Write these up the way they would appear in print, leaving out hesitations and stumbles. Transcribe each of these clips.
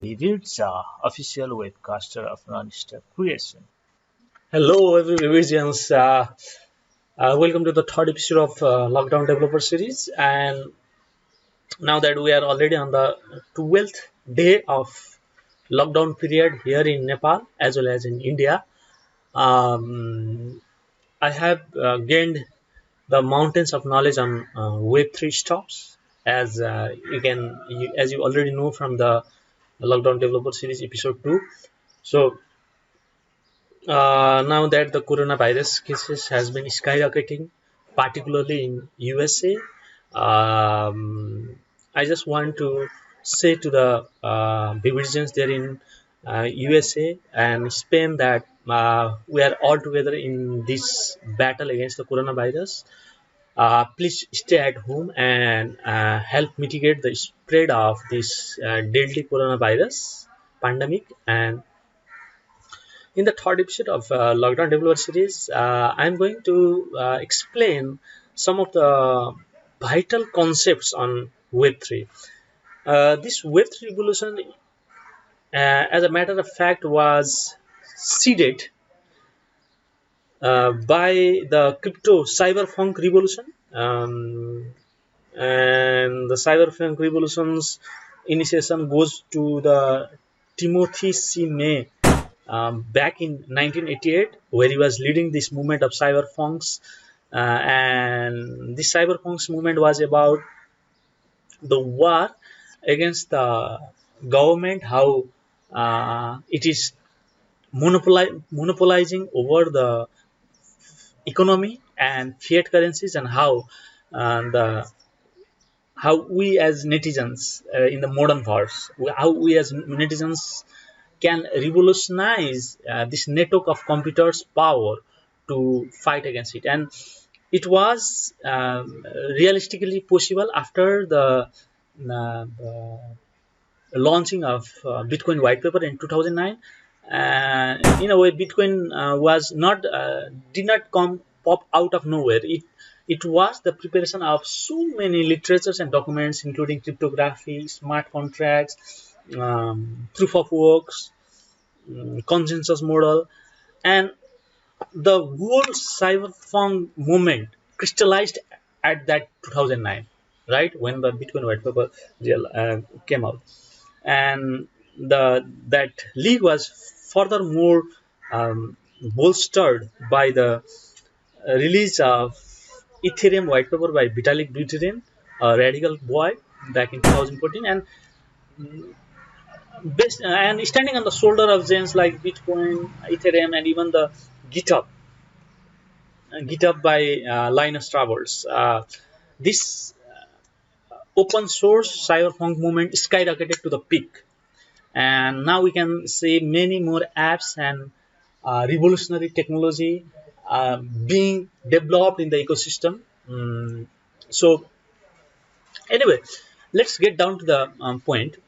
VIVIDZAA, official webcaster of non-stop creation. Hello, everyone. Welcome to the third episode of Lockdown Developer Series. And now that we are already on the 12th day of lockdown period here in Nepal as well as in India, um, I have gained the mountains of knowledge on Web3 stocks. As you already know from the Lockdown Developer Series episode 2. So now that the coronavirus cases has been skyrocketing, particularly in USA, I just want to say to the Vividzans there in USA and Spain that we are all together in this battle against the coronavirus. Please stay at home and help mitigate the spread of this deadly coronavirus pandemic. And in the third episode of Lockdown Developer Series, I'm going to explain some of the vital concepts on Web3. This Web3 revolution, as a matter of fact, was seeded by the crypto cyberpunk revolution. And the cyberpunk revolution's initiation goes to the Timothy C. May back in 1988, where he was leading this movement of cyberpunks. And this cyberpunks movement was about the war against the government, how it is monopolizing over the economy and fiat currencies, and the how we as netizens in the modern world, how we as netizens can revolutionize this network of computers power to fight against it. And it was realistically possible after the launching of Bitcoin white paper in 2009. In a way, Bitcoin was not did not come pop out of nowhere. It was the preparation of so many literatures and documents, including cryptography, smart contracts, proof of works, consensus model, and the whole cyberpunk movement crystallized at that 2009, right, when the Bitcoin white paper came out. And that league was furthermore bolstered by the release of Ethereum white paper by Vitalik Buterin, a radical boy, back in 2014. And and standing on the shoulder of giants like Bitcoin, Ethereum, and even the GitHub, by Linus Torvalds. This open source cyberpunk movement skyrocketed to the peak, and now we can see many more apps and revolutionary technology being developed in the ecosystem. So anyway, let's get down to the point.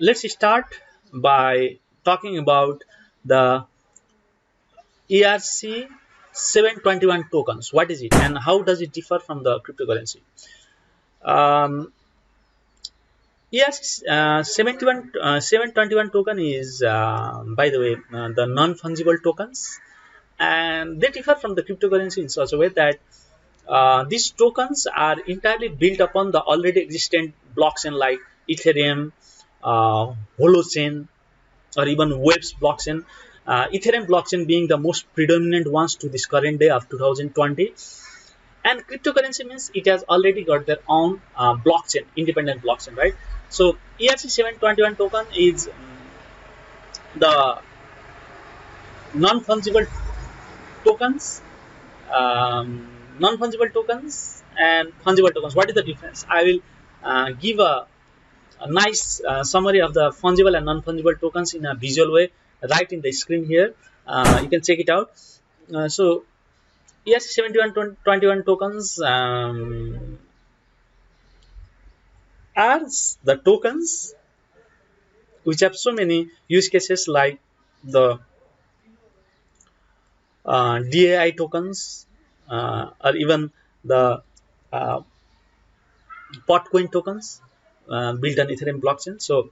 Let's start by talking about the ERC 721 tokens. What is it and how does it differ from the cryptocurrency? Yes, 721 token is, by the way, the non-fungible tokens, and they differ from the cryptocurrency in such a way that these tokens are entirely built upon the already existent blockchain like Ethereum, Holochain, or even Web's blockchain. Ethereum blockchain being the most predominant ones to this current day of 2020. And cryptocurrency means it has already got their own blockchain, independent blockchain, right? So ERC 721 token is the non-fungible tokens, and fungible tokens. What is the difference? I will give a nice summary of the fungible and non-fungible tokens in a visual way right in the screen here. You can check it out. So ERC 7121 tokens are the tokens which have so many use cases, like the DAI tokens, or even the Potcoin tokens, built on Ethereum blockchain. So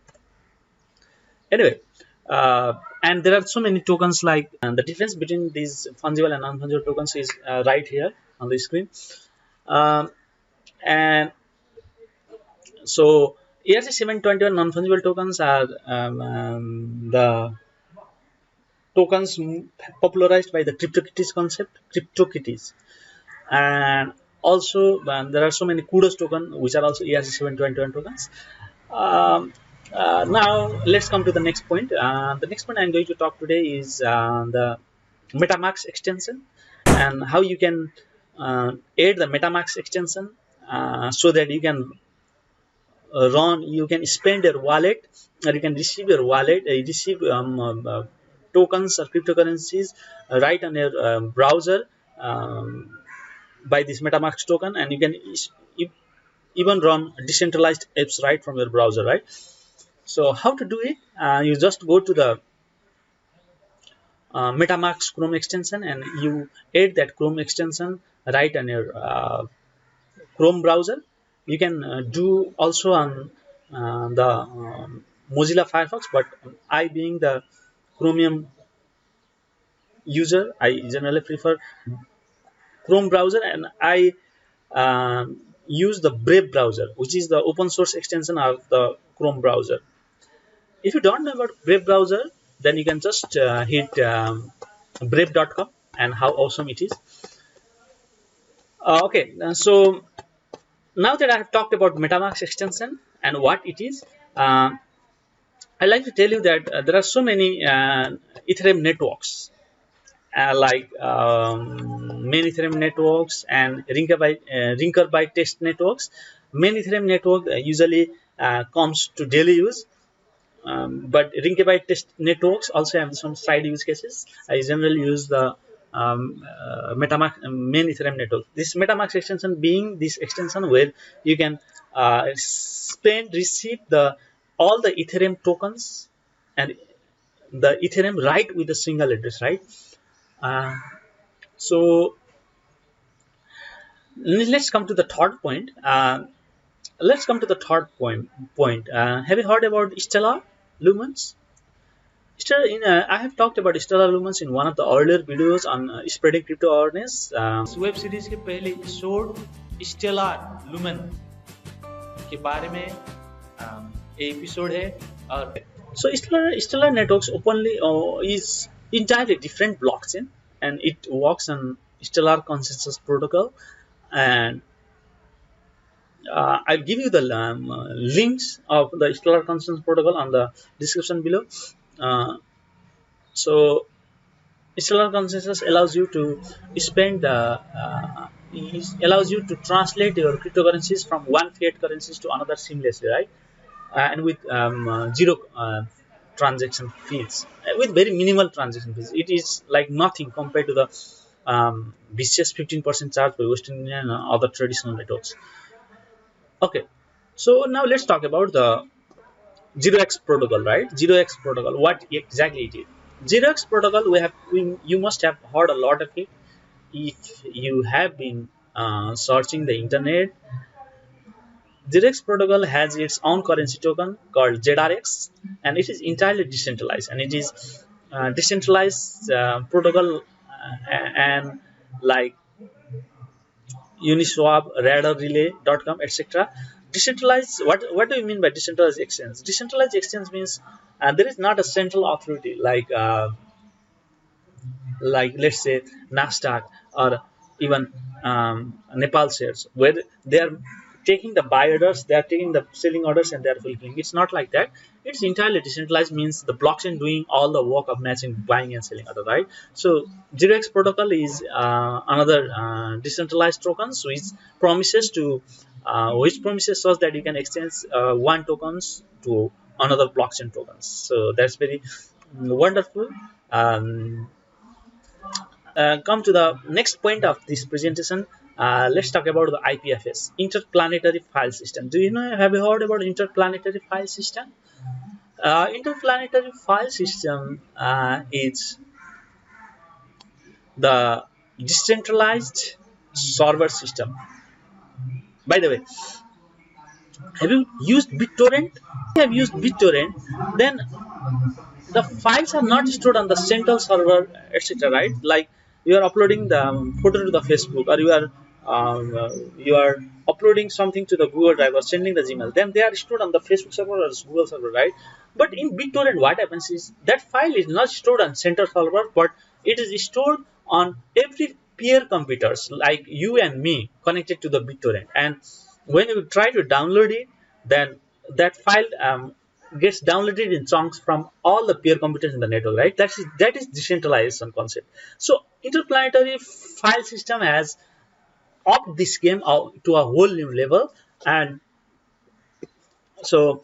anyway, and there are so many tokens, like the difference between these fungible and non-fungible tokens is right here on the screen. Um, and so ERC-721 non-fungible tokens are the tokens popularized by the CryptoKitties concept, CryptoKitties. And also there are so many kudos token which are also ERC-721 tokens. Now let's come to the next point. The next point I'm going to talk today is the Metamask extension, and how you can add the Metamask extension so that you can you can spend your wallet, or you can receive your wallet, receive tokens or cryptocurrencies right on your browser by this Metamask token, and you can even run decentralized apps right from your browser, right? So how to do it? You just go to the Metamask Chrome extension, and you add that Chrome extension right on your Chrome browser. You can do also on the Mozilla Firefox, but I, being the Chromium user, I generally prefer Chrome browser, and I use the Brave browser, which is the open source extension of the Chrome browser. If you don't know about Brave browser, then you can just hit brave.com, and how awesome it is. Okay, so now that I have talked about Metamask extension and what it is, I'd like to tell you that there are so many Ethereum networks, like Main Ethereum networks and Rinkeby Test networks. Main Ethereum network usually comes to daily use, but Rinkeby Test networks also have some side use cases. I generally use the Metamask Main Ethereum network. This Metamask extension being this extension where you can receive all the Ethereum tokens and the Ethereum right with a single address, right? Uh, so let's come to the third point. Have you heard about Stellar Lumens? I have talked about Stellar Lumens in one of the earlier videos on spreading crypto awareness. इस web series के पहले episode stellar lumen के बारे में episode है. और so Stellar networks openly is entirely different blockchain, and it works on Stellar consensus protocol. And I'll give you the links of the Stellar consensus protocol on the description below. So Stellar consensus allows you to spend allows you to translate your cryptocurrencies from one fiat currencies to another seamlessly, right? And with zero transaction fees, with very minimal transaction fees. It is like nothing compared to the vicious 15% charge by Western Union and other traditional networks. Okay, so now let's talk about the 0x protocol, right? 0x protocol, what exactly it is. 0x protocol, you must have heard a lot of it if you have been searching the internet. 0x protocol has its own currency token called ZRX, and it is entirely decentralized, and it is decentralized protocol and like Uniswap, radarrelay.com, etc. Decentralized. What do you mean by decentralized exchange? Decentralized exchange means there is not a central authority like let's say Nasdaq or even Nepal shares, where they are taking the buy orders, they are taking the selling orders, and they are fulfilling. It's not like that. It's entirely decentralized, means the blockchain doing all the work of matching buying and selling order, right? So 0x protocol is another decentralized tokens which promises us that you can exchange one tokens to another blockchain tokens. So that's very wonderful. Come to the next point of this presentation. Let's talk about the IPFS, interplanetary file system. Have you heard about interplanetary file system? Interplanetary file system is the decentralized server system. By the way, Have you used BitTorrent? If you have used BitTorrent, then the files are not stored on the central server, etc., right? Like you are uploading the photo to the Facebook, or you are uploading something to the Google Drive or sending the Gmail, then they are stored on the Facebook server or Google server, right? But in BitTorrent, what happens is that file is not stored on central server, but it is stored on every peer computers like you and me connected to the BitTorrent. And when you try to download it, then that file gets downloaded in chunks from all the peer computers in the network, right? That is decentralization concept. So interplanetary file system has upped this game out to a whole new level. And so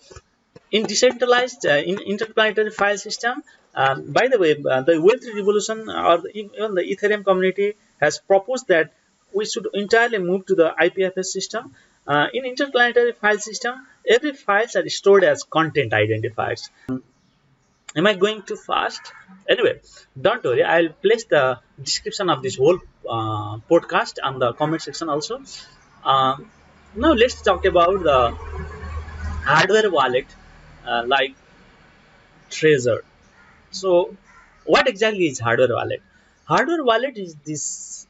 in decentralized in interplanetary file system, by the way, the Web3 revolution or even the Ethereum community has proposed that we should entirely move to the IPFS system. In interplanetary file system, every files are stored as content identifiers. Am I going too fast? Anyway, don't worry, I'll place the description of this whole podcast on the comment section also. Now let's talk about the hardware wallet, like Trezor. So what exactly is hardware wallet? Hardware wallet is this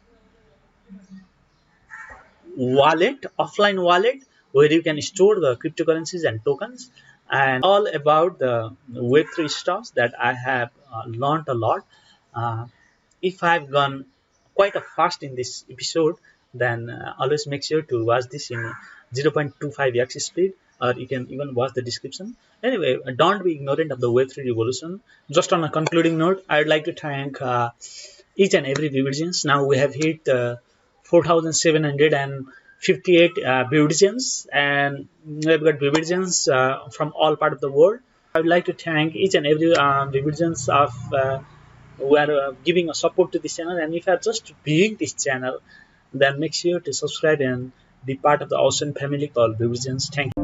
wallet, offline wallet, where you can store the cryptocurrencies and tokens, and all about the Web3 stuff that I have learned a lot. Uh, if I've gone quite a fast in this episode, then always make sure to watch this in 0.25x speed, or you can even watch the description. Anyway, don't be ignorant of the Web3 revolution. Just on a concluding note, I'd like to thank each and every Vividzaans. Now we have hit 4,758 Vividzaans, and we've got Vividzaans from all part of the world. I would like to thank each and every Vividzaans of who are giving a support to this channel. And if you are just viewing this channel, then make sure to subscribe and be part of the awesome family called Vividzaans. Thank you.